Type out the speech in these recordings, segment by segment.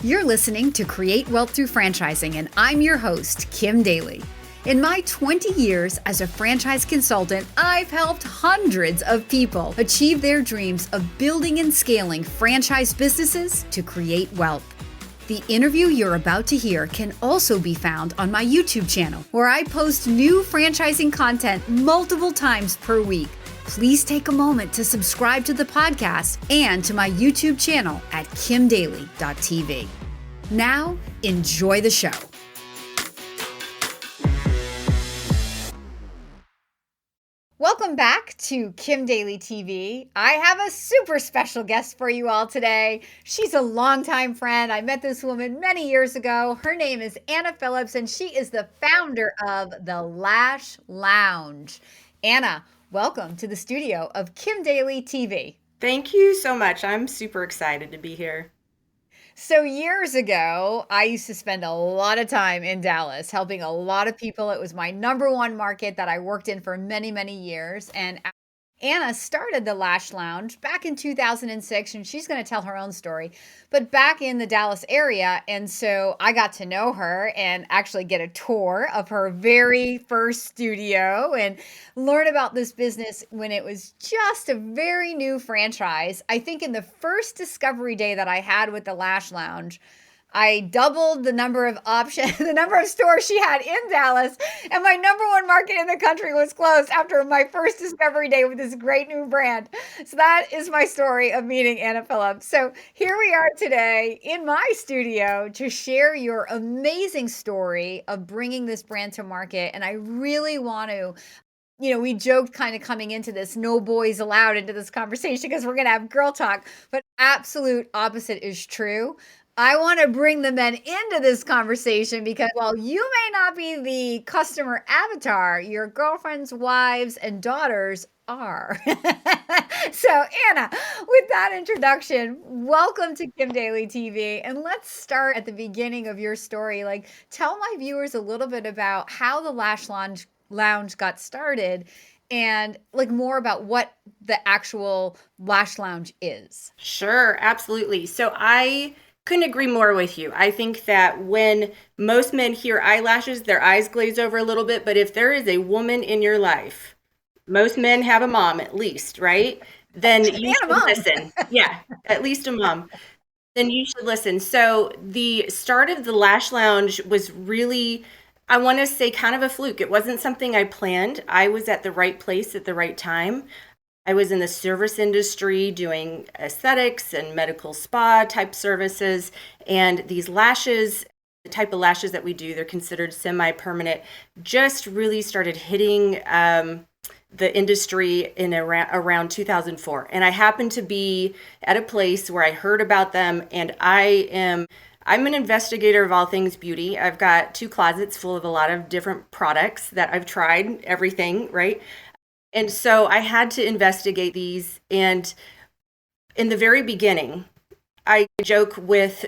You're listening to Create Wealth Through Franchising, and I'm your host, Kim Daly. In my 20 years as a franchise consultant, I've helped hundreds of people achieve their dreams of building and scaling franchise businesses to create wealth. The interview you're about to hear can also be found on my YouTube channel, where I post new franchising content multiple times per week. Please take a moment to subscribe to the podcast and to my YouTube channel at kimdaly.tv. Now, enjoy the show. Welcome back to Kim Daly TV. I have a super special guest for you all today. She's a longtime friend. I met this woman many years ago. Her name is Anna Phillips, and she is the founder of the Lash Lounge. Anna, welcome to the studio of Kim Daly TV. Thank you so much. I'm super excited to be here. So years ago, I used to spend a lot of time in Dallas helping a lot of people. It was my number one market that I worked in for many, many years. And Anna started the Lash Lounge back in 2006, and she's going to tell her own story, but back in the Dallas area. And so I got to know her and actually get a tour of her very first studio and learn about this business when it was just a very new franchise. I think in the first discovery day that I had with the Lash Lounge, I doubled the number of options, the number of stores she had in Dallas, and my number one market in the country was closed after my first discovery day with this great new brand. So that is my story of meeting Anna Phillips. So here we are today in my studio to share your amazing story of bringing this brand to market. And I really want to, we joked kind of coming into this, no boys allowed into this conversation because we're going to have girl talk, but absolute opposite is true. I want to bring the men into this conversation because while you may not be the customer avatar, your girlfriends, wives, and daughters are. So Anna, with that introduction, welcome to Kim Daly TV. And let's start at the beginning of your story. Like, tell my viewers a little bit about how the Lash Lounge got started and like more about what the actual Lash Lounge is. Sure, absolutely. So I couldn't agree more with you. I think that when most men hear eyelashes, their eyes glaze over a little bit. But if there is a woman in your life, most men have a mom at least, right? Then you should listen. Yeah, at least a mom. Then you should listen. So the start of the Lash Lounge was really, I want to say, kind of a fluke. It wasn't something I planned. I was at the right place at the right time. I was in the service industry doing aesthetics and medical spa type services. And these lashes, the type of lashes that we do, they're considered semi-permanent, just really started hitting the industry in around 2004. And I happened to be at a place where I heard about them, and I'm an investigator of all things beauty. I've got 2 closets full of a lot of different products that I've tried, everything, right? And so I had to investigate these. And in the very beginning, I joke with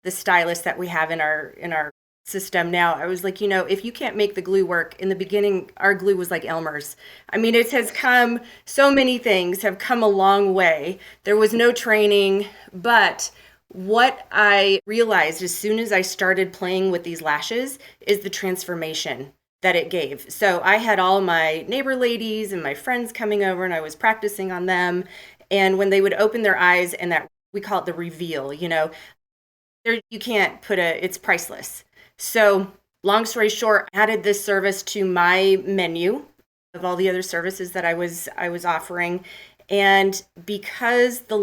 the stylist that we have in our system now. I was like, if you can't make the glue work, in the beginning, our glue was like Elmer's. I mean, it has come, so many things have come a long way. There was no training, but what I realized as soon as I started playing with these lashes is the transformation that it gave. So I had all my neighbor ladies and my friends coming over, and I was practicing on them. And when they would open their eyes, and that, we call it the reveal, you can't it's priceless. So long story short, I added this service to my menu of all the other services that I was offering. And because the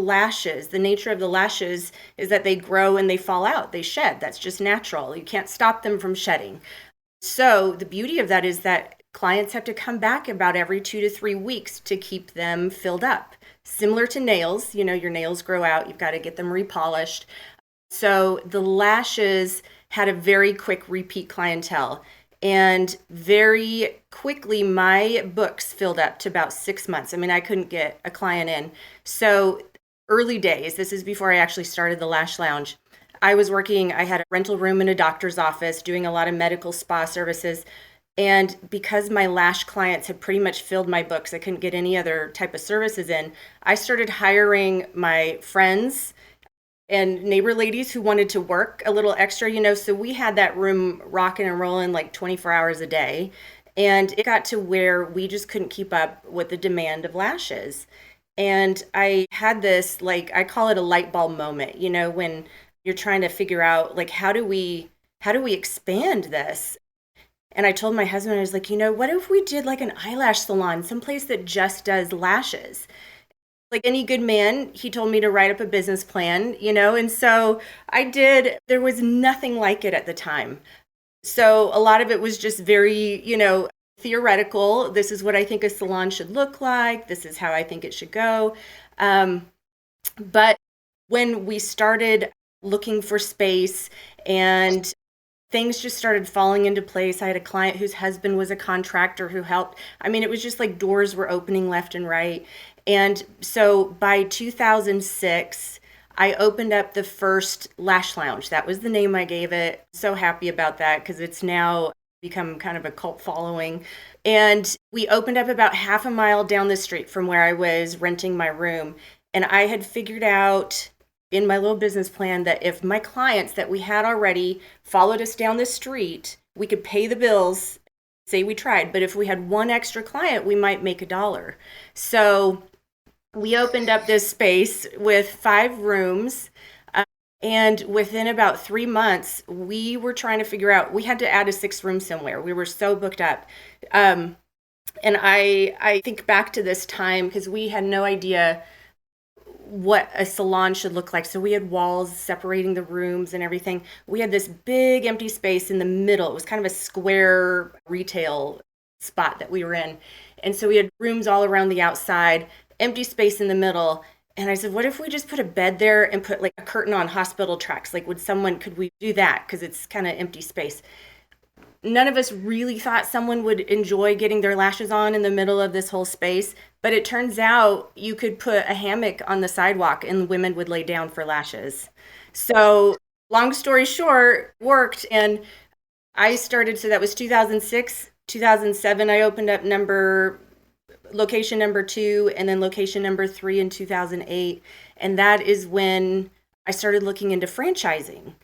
nature of the lashes is that they grow and they fall out, they shed. That's just natural. You can't stop them from shedding. So the beauty of that is that clients have to come back about every 2 to 3 weeks to keep them filled up. Similar to nails, your nails grow out, you've got to get them repolished. So the lashes had a very quick repeat clientele. And very quickly, my books filled up to about 6 months. I mean, I couldn't get a client in. So early days, this is before I actually started the Lash Lounge, I had a rental room in a doctor's office doing a lot of medical spa services. And because my lash clients had pretty much filled my books, I couldn't get any other type of services in, I started hiring my friends and neighbor ladies who wanted to work a little extra, so we had that room rocking and rolling like 24 hours a day. And it got to where we just couldn't keep up with the demand of lashes. And I had this, like, I call it a light bulb moment, when you're trying to figure out, like, how do we expand this? And I told my husband, I was like, what if we did like an eyelash salon, someplace that just does lashes? Like any good man, he told me to write up a business plan, and so I did. There was nothing like it at the time. So a lot of it was just very, theoretical. This is what I think a salon should look like. This is how I think it should go. Um, but when we started looking for space and things just started falling into place. I had a client whose husband was a contractor who helped. I mean, it was just like doors were opening left and right. And so by 2006, I opened up the first Lash Lounge. That was the name I gave it. So happy about that because it's now become kind of a cult following. And we opened up about half a mile down the street from where I was renting my room. And I had figured out in my little business plan that if my clients that we had already followed us down the street, we could pay the bills, say we tried. But if we had one extra client, we might make $1. So we opened up this space with 5 rooms. And within about 3 months, we were trying to figure out, we had to add a 6th room somewhere. We were so booked up. And I think back to this time because we had no idea what a salon should look like. So we had walls separating the rooms and everything. We had this big empty space in the middle. It was kind of a square retail spot that we were in. And so we had rooms all around the outside, empty space in the middle. And I said, what if we just put a bed there and put like a curtain on hospital tracks? Like, could we do that? Because it's kind of empty space. None of us really thought someone would enjoy getting their lashes on in the middle of this whole space. But it turns out you could put a hammock on the sidewalk and women would lay down for lashes. So, long story short, worked. And I started, so that was 2006. 2007, I opened up location number 2 and then location number 3 in 2008. And that is when I started looking into franchising.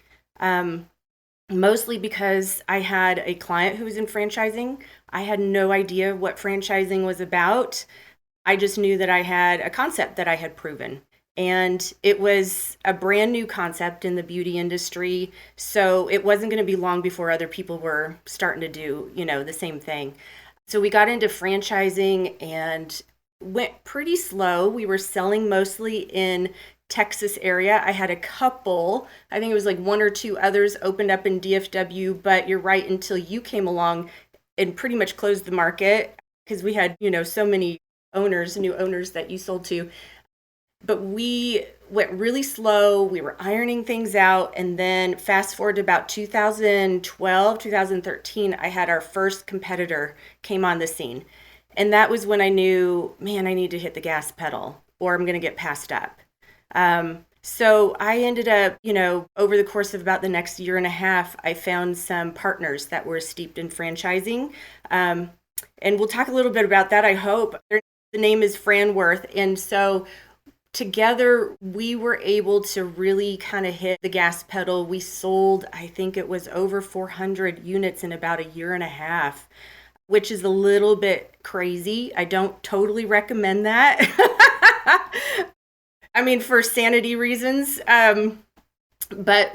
Mostly because I had a client who was in franchising. I had no idea what franchising was about. I just knew that I had a concept that I had proven. And it was a brand new concept in the beauty industry. So it wasn't going to be long before other people were starting to do, the same thing. So we got into franchising and went pretty slow. We were selling mostly in Texas area. I had a couple, I think it was like 1 or 2 others opened up in DFW, but you're right, until you came along and pretty much closed the market because we had, so many new owners that you sold to. But we went really slow. We were ironing things out. And then fast forward to about 2012, 2013, I had our first competitor came on the scene. And that was when I knew, man, I need to hit the gas pedal or I'm going to get passed up. So I ended up, over the course of about the next year and a half, I found some partners that were steeped in franchising. And we'll talk a little bit about that, I hope. The name is Franworth. And so together we were able to really kind of hit the gas pedal. We sold, I think it was over 400 units in about a year and a half, which is a little bit crazy. I don't totally recommend that. I mean, for sanity reasons. But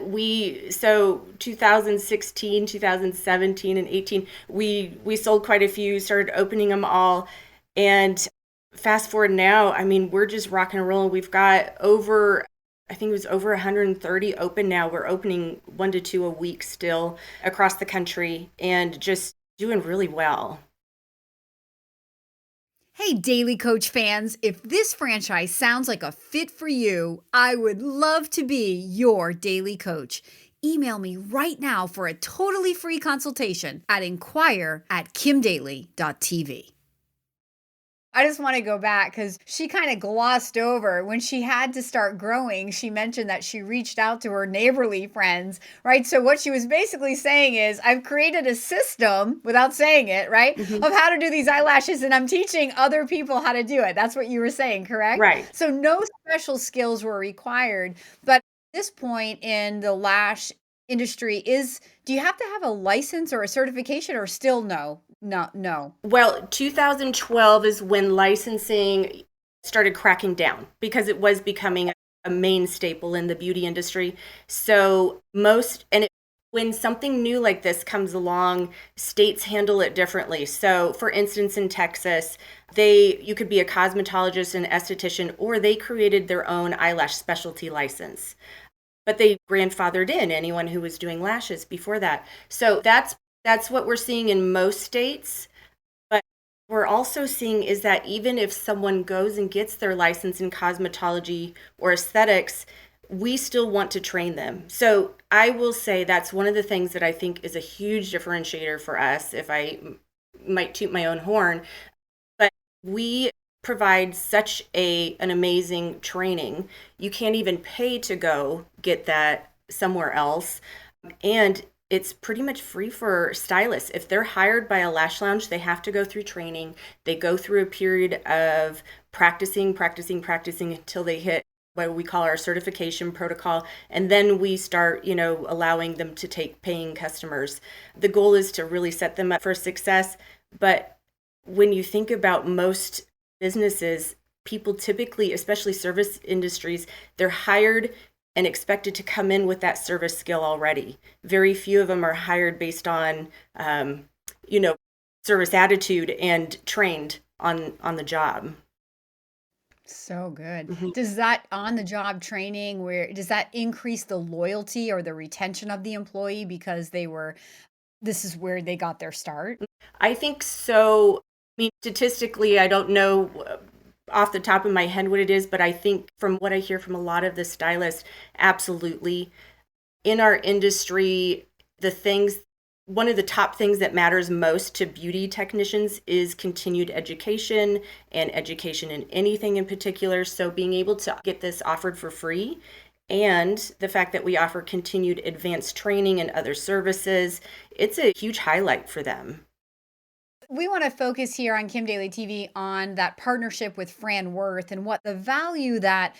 so 2016, 2017, and 18, we sold quite a few, started opening them all. And fast forward now, I mean, we're just rocking and rolling. We've got I think it was over 130 open now. We're opening 1 to 2 a week still across the country and just doing really well. Hey, Daly Coach fans, if this franchise sounds like a fit for you, I would love to be your Daly Coach. Email me right now for a totally free consultation at inquire@kimdaly.tv. I just want to go back because she kind of glossed over when she had to start growing. She mentioned that she reached out to her neighborly friends, right? So what she was basically saying is, I've created a system without saying it, right? Mm-hmm. Of how to do these eyelashes, and I'm teaching other people how to do it. That's what you were saying, correct? Right. So no special skills were required, but This point in the lash industry do you have to have a license or a certification or still no? No, no. Well, 2012 is when licensing started cracking down because it was becoming a main staple in the beauty industry. So when something new like this comes along, states handle it differently. So, for instance, in Texas, you could be a cosmetologist and esthetician, or they created their own eyelash specialty license. But they grandfathered in anyone who was doing lashes before that. So that's what we're seeing in most states. But we're also seeing is that even if someone goes and gets their license in cosmetology or aesthetics, we still want to train them. So I will say that's one of the things that I think is a huge differentiator for us, if I might toot my own horn. But we provide such an amazing training. You can't even pay to go get that somewhere else. And it's pretty much free for stylists. If they're hired by a lash lounge, they have to go through training. They go through a period of practicing until they hit what we call our certification protocol. And then we start, allowing them to take paying customers. The goal is to really set them up for success. But when you think about most businesses, people typically, especially service industries, they're hired and expected to come in with that service skill already. Very few of them are hired based on, you know, service attitude and trained on the job. So good. Mhm. Does that on the job training where does that increase the loyalty or the retention of the employee because this is where they got their start? I think so. I mean, statistically, I don't know off the top of my head what it is, but I think from what I hear from a lot of the stylists, absolutely. In our industry, one of the top things that matters most to beauty technicians is continued education and education in anything in particular. So being able to get this offered for free and the fact that we offer continued advanced training and other services, it's a huge highlight for them. We want to focus here on Kim Daly TV on that partnership with Fran Worth and what the value that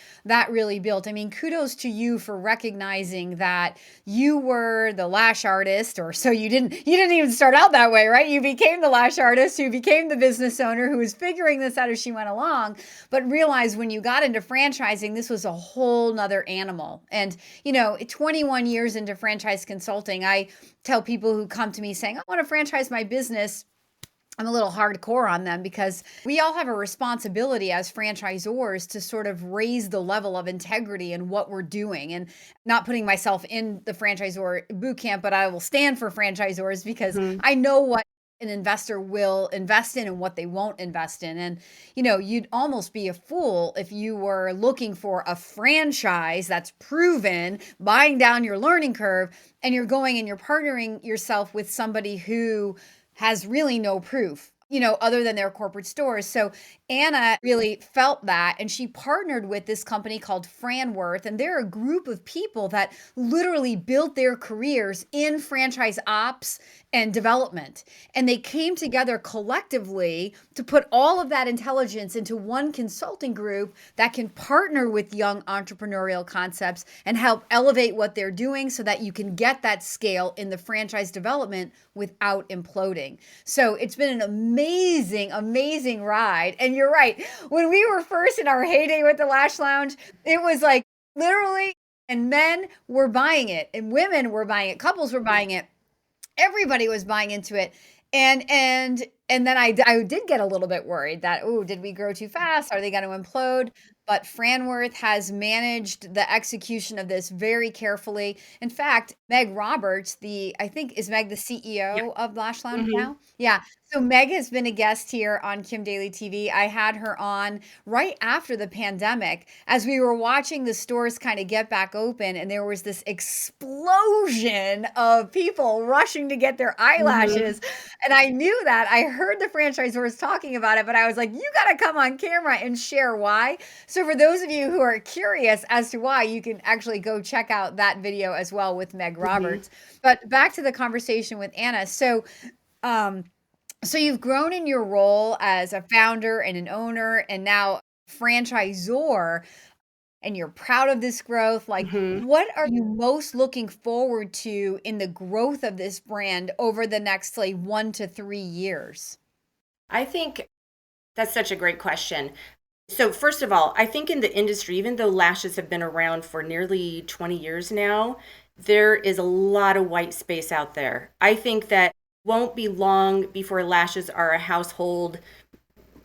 really built. I mean, kudos to you for recognizing that you were the lash artist, or so you didn't even start out that way, right? You became the lash artist who became the business owner who was figuring this out as she went along, but realized when you got into franchising, this was a whole nother animal. And 21 years into franchise consulting, I tell people who come to me saying, I want to franchise my business, I'm a little hardcore on them because we all have a responsibility as franchisors to sort of raise the level of integrity in what we're doing, and not putting myself in the franchisor boot camp, but I will stand for franchisors because Mhm. I know what an investor will invest in and what they won't invest in. And, you'd almost be a fool if you were looking for a franchise that's proven, buying down your learning curve, and you're going and you're partnering yourself with somebody who has really no proof, other than their corporate stores. So Anna really felt that, and she partnered with this company called Fran Worth, and they're a group of people that literally built their careers in franchise ops and development. And they came together collectively to put all of that intelligence into one consulting group that can partner with young entrepreneurial concepts and help elevate what they're doing so that you can get that scale in the franchise development without imploding. So it's been an amazing, amazing ride. And you're right. When we were first in our heyday with the Lash Lounge, it was like literally, and men were buying it, and women were buying it, couples were buying it, everybody was buying into it. And then I did get a little bit worried that, oh, did we grow too fast? Are they going to implode? But Franworth has managed the execution of this very carefully. In fact, Meg Roberts, I think, is Meg the Yeah. CEO of Lash Lounge Hmm. now? Yeah. So Meg has been a guest here on Kim Daly TV. I had her on right after the pandemic as we were watching the stores kind of get back open, and there was this explosion of people rushing to get their Hmm. eyelashes. And I knew that. I heard the franchisors talking about it, but I was like, you got to come on camera and share why. So for those of you who are curious as to why, you can actually go check out that video as well with Meg Hmm. Roberts. But back to the conversation with Anna. Um, so you've grown in your role as a founder and an owner and now franchisor. and you're proud of this growth. Like, Mhm. what are you most looking forward to in the growth of this brand over the next like 1 to 3 years? I think that's such a great question. So, first of all, I think in the industry, even though lashes have been around for nearly 20 years now, there is a lot of white space out there. I think that won't be long before lashes are a household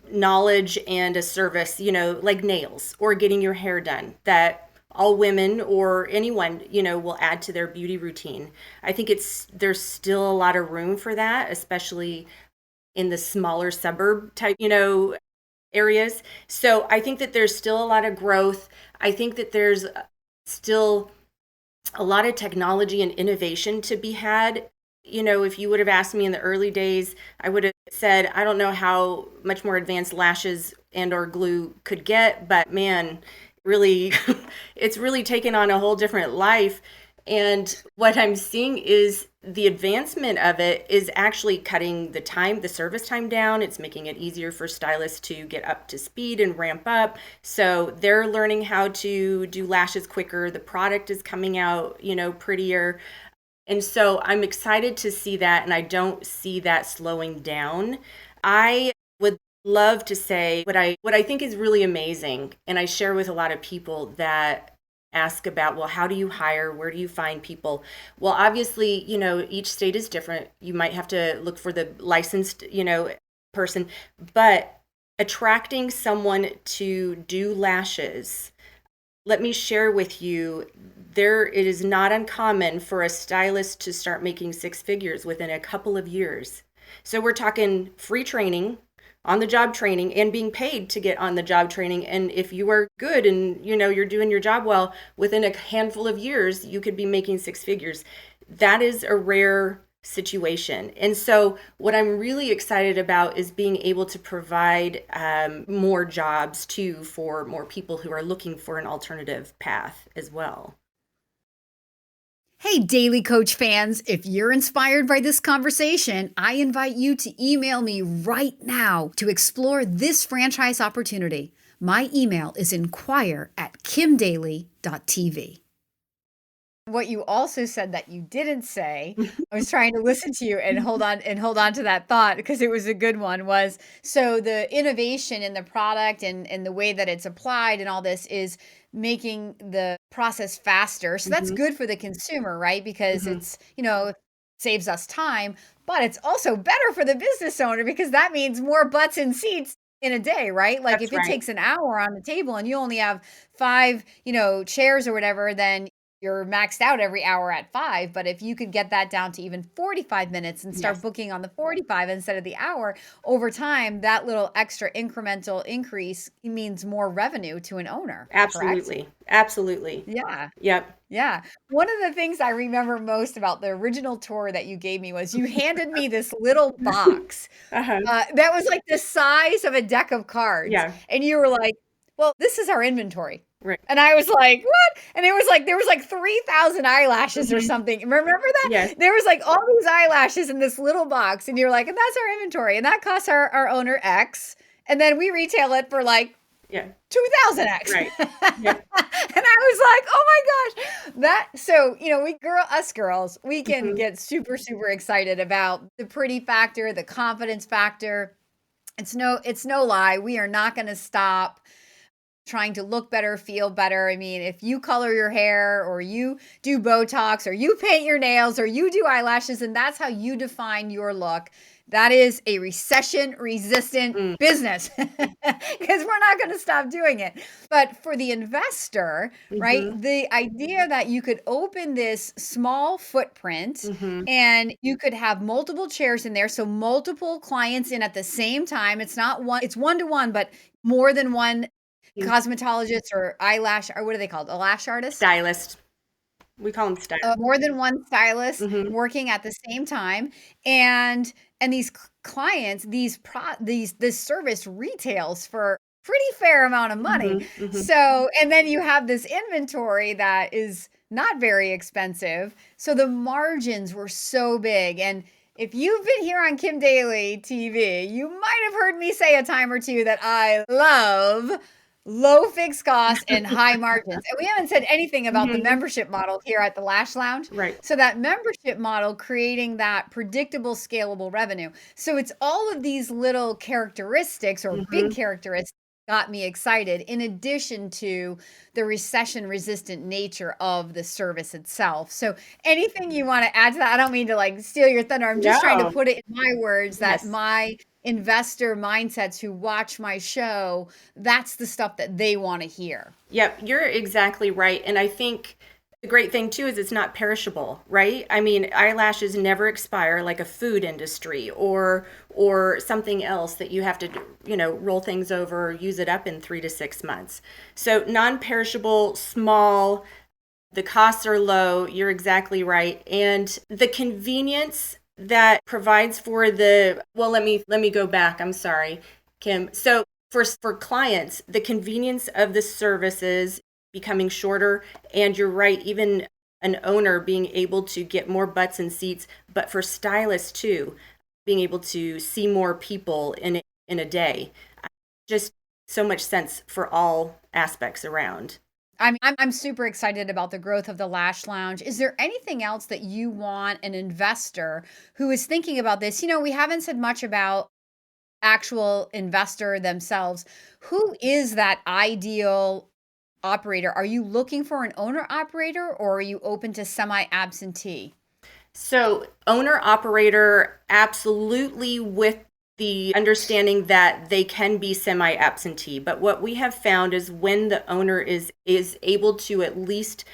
knowledge and a service, like nails or getting your hair done, that all women or anyone, will add to their beauty routine. I think there's still a lot of room for that, especially in the smaller suburb type, areas. So I think that there's still a lot of growth. I think that there's still a lot of technology and innovation to be had. If you would have asked me in the early days, I would have said, I don't know how much more advanced lashes and or glue could get, but man, really, it's really taken on a whole different life. And what I'm seeing is the advancement of it is actually cutting the service time down. It's making it easier for stylists to get up to speed and ramp up. So they're learning how to do lashes quicker. The product is coming out, prettier. And so I'm excited to see that, and I don't see that slowing down. I would love to say what I think is really amazing, and I share with a lot of people that ask about, well, how do you hire? Where do you find people? Well, obviously, each state is different. You might have to look for the licensed, person, but attracting someone to do lashes, let me share with you, it is not uncommon for a stylist to start making six figures within a couple of years. So we're talking free training, on the job training, and being paid to get on the job training. And if you are good and you're doing your job well, within a handful of years you could be making six figures. That is a rare situation. And so what I'm really excited about is being able to provide more jobs too for more people who are looking for an alternative path as well. Hey, Daly Coach fans, if you're inspired by this conversation, I invite you to email me right now to explore this franchise opportunity. My email is inquire@kimdaly.tv. What you also said that you didn't say, I was trying to listen to you and hold on to that thought because it was a good one, was so the innovation in the product and the way that it's applied and all this is making the process faster. So that's Hmm. good for the consumer, right? Because Hmm. it's, saves us time, but it's also better for the business owner because that means more butts in seats in a day, right? Like That's if it right. takes an hour on the table and you only have five, chairs or whatever, then you're maxed out every hour at 5, but if you could get that down to even 45 minutes and start Yes, booking on the 45 instead of the hour, over time, that little extra incremental increase means more revenue to an owner, correct? absolutely. Absolutely. Yeah. Yep. Yeah. One of the things I remember most about the original tour that you gave me was you handed me this little box Uh-huh. that was like the size of a deck of cards, Yeah. and you were like, "Well, this is our inventory." Right. And I was like, "What?" And it was like there was like 3,000 eyelashes or Hmm. something. Remember Yes. that? There was like all these eyelashes in this little box, and you're like, "And that's our inventory, and that costs our owner X, and then we retail it for like Yeah. 2,000x." Right. And Yep. I was like, "Oh my gosh." That so, us girls, we can Hmm. get super, super excited about the pretty factor, the confidence factor. It's no lie. We are not going to stop trying to look better, feel better. I mean, if you color your hair or you do Botox or you paint your nails or you do eyelashes and that's how you define your look, that is a recession resistant Mm. business because we're not going to stop doing it. But for the investor, right, Hmm. the idea that you could open this small footprint Hmm. and you could have multiple chairs in there, so multiple clients in at the same time. It's not one, it's one to one, but more than one cosmetologist or eyelash or what are they called? A lash artist? Stylist. We call them stylist. More than one stylist Hmm. working at the same time, and these clients, this service retails for pretty fair amount of money. Hmm. Hmm. So, and then you have this inventory that is not very expensive. So the margins were so big. And if you've been here on Kim Daly TV, you might have heard me say a time or two that I love low fixed costs and high margins. And we haven't said anything about the Mhm. membership model here at the Lash Lounge. Right. So that membership model creating that predictable, scalable revenue. So it's all of these little characteristics or big Mhm. characteristics got me excited, in addition to the recession resistant nature of the service itself. So anything you want to add to that? I don't mean to like steal your thunder. I'm just trying to No. put it in my words that Yes. my investor mindsets who watch my show, that's the stuff that they want to hear. Yep, you're exactly right. And I think the great thing too is it's not perishable, right? I mean, eyelashes never expire like a food industry or something else that you have to, roll things over or use it up in 3 to 6 months. So non-perishable, small, the costs are low, you're exactly right. And the convenience that provides for the well, let me go back. I'm sorry, Kim. So for clients, the convenience of the services becoming shorter, and you're right, even an owner being able to get more butts and seats, but for stylists too, being able to see more people in a day. Just so much sense for all aspects around. I'm super excited about the growth of the Lash Lounge. Is there anything else that you want an investor who is thinking about this? We haven't said much about actual investor themselves. Who is that ideal operator? Are you looking for an owner operator or are you open to semi absentee? So, owner operator, absolutely, with the understanding that they can be semi absentee. But what we have found is when the owner is able to at least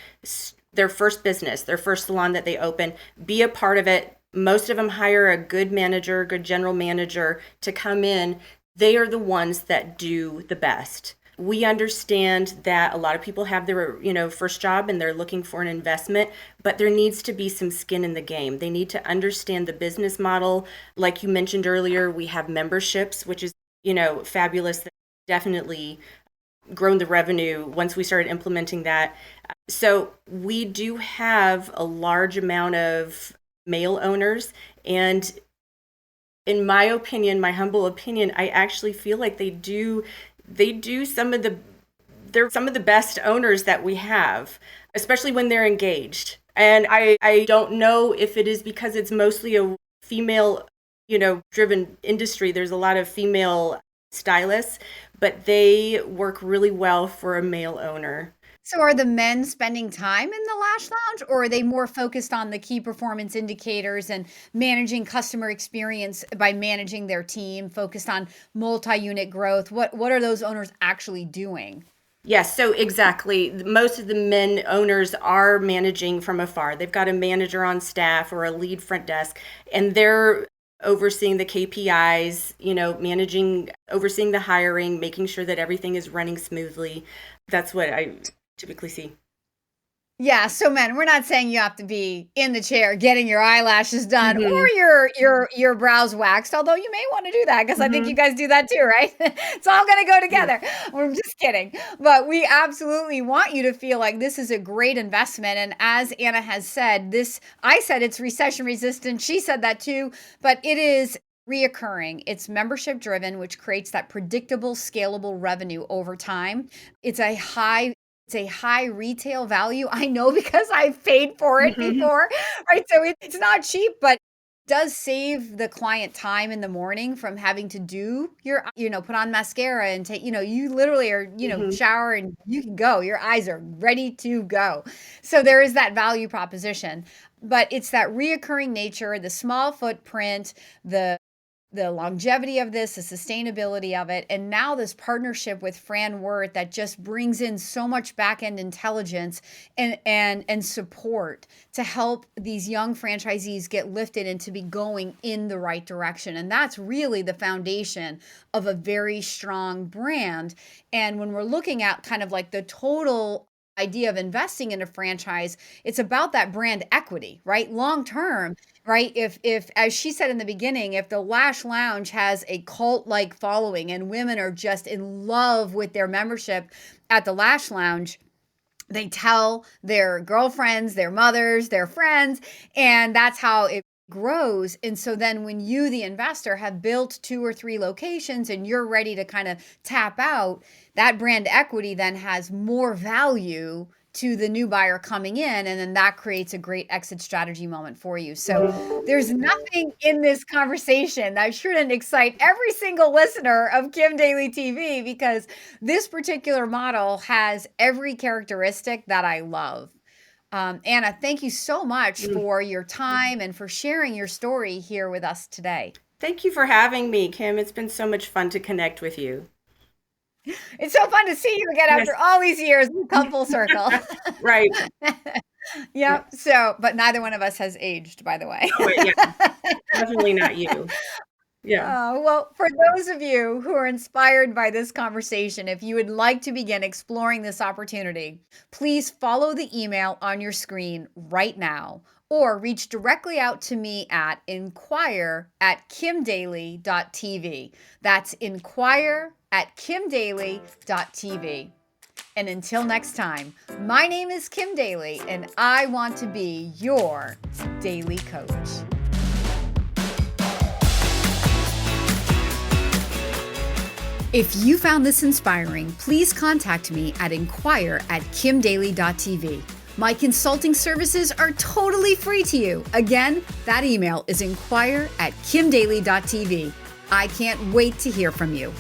their first business, their first salon that they open, be a part of it. Most of them hire a good manager, good general manager to come in. They are the ones that do the best. We understand that a lot of people have their first job and they're looking for an investment, but there needs to be some skin in the game. They need to understand the business model. Like you mentioned earlier, we have memberships, which is fabulous. Definitely grown the revenue once we started implementing that. So we do have a large amount of male owners, and in my opinion, my humble opinion, I actually feel like they do some of the they're some of the best owners that we have, especially when they're engaged. And I don't know if it is because it's mostly a female, driven industry. There's a lot of female stylists, but they work really well for a male owner. So are the men spending time in the Lash Lounge, or are they more focused on the key performance indicators and managing customer experience by managing their team, focused on multi-unit growth? What are those owners actually doing? Yes, so exactly. Most of the men owners are managing from afar. They've got a manager on staff or a lead front desk, and they're overseeing the KPIs, overseeing the hiring, making sure that everything is running smoothly. That's what I typically see. Yeah, so men, we're not saying you have to be in the chair getting your eyelashes done or Hmm. your brows waxed, although you may want to do that because I think you Hmm. guys do that too, right? It's all going to go together. I'm just kidding. But we absolutely want you to feel like this is a great investment, and as Anna has said, this I said it's recession resistant. She said that too, but it is reoccurring. It's membership driven, which creates that predictable, scalable revenue over time. It's a high it's a high retail value. I know because I've paid for it Hmm. before, right? So it's not cheap, but does save the client time in the morning from having to do put on mascara and take, you literally are, Hmm. shower and you can go. Your eyes are ready to go. So there is that value proposition, but it's that reoccurring nature, the small footprint, the longevity of this, the sustainability of it, and now this partnership with Fran Wirth that just brings in so much back end intelligence and support to help these young franchisees get lifted and to be going in the right direction. And that's really the foundation of a very strong brand. And when we're looking at kind of like the total idea of investing in a franchise, it's about that brand equity, right? Long term, right? If as she said in the beginning, if the Lash Lounge has a cult like following and women are just in love with their membership at the Lash Lounge, they tell their girlfriends, their mothers, their friends, and that's how it grows. And so then when you, the investor, have built 2 or 3 locations and you're ready to kind of tap out, that brand equity then has more value to the new buyer coming in, and then that creates a great exit strategy moment for you. So there's nothing in this conversation that shouldn't excite every single listener of Kim Daly TV, because this particular model has every characteristic that I love. Anna, thank you so much for your time and for sharing your story here with us today. Thank you for having me, Kim. It's been so much fun to connect with you. It's so fun to see you again Yes. after all these years. We come full circle. Right. Yep. So, but neither one of us has aged, by the way. Oh, wait, yeah. Definitely not you. Yeah. Well, for those of you who are inspired by this conversation, if you would like to begin exploring this opportunity, please follow the email on your screen right now, or reach directly out to me at inquire@kimdaly.tv. That's inquire@kimdaly.tv. And until next time, my name is Kim Daly, and I want to be your Daily Coach. If you found this inspiring, please contact me at inquire@kimdaly.tv. My consulting services are totally free to you. Again, that email is inquire@kimdaly.tv. I can't wait to hear from you.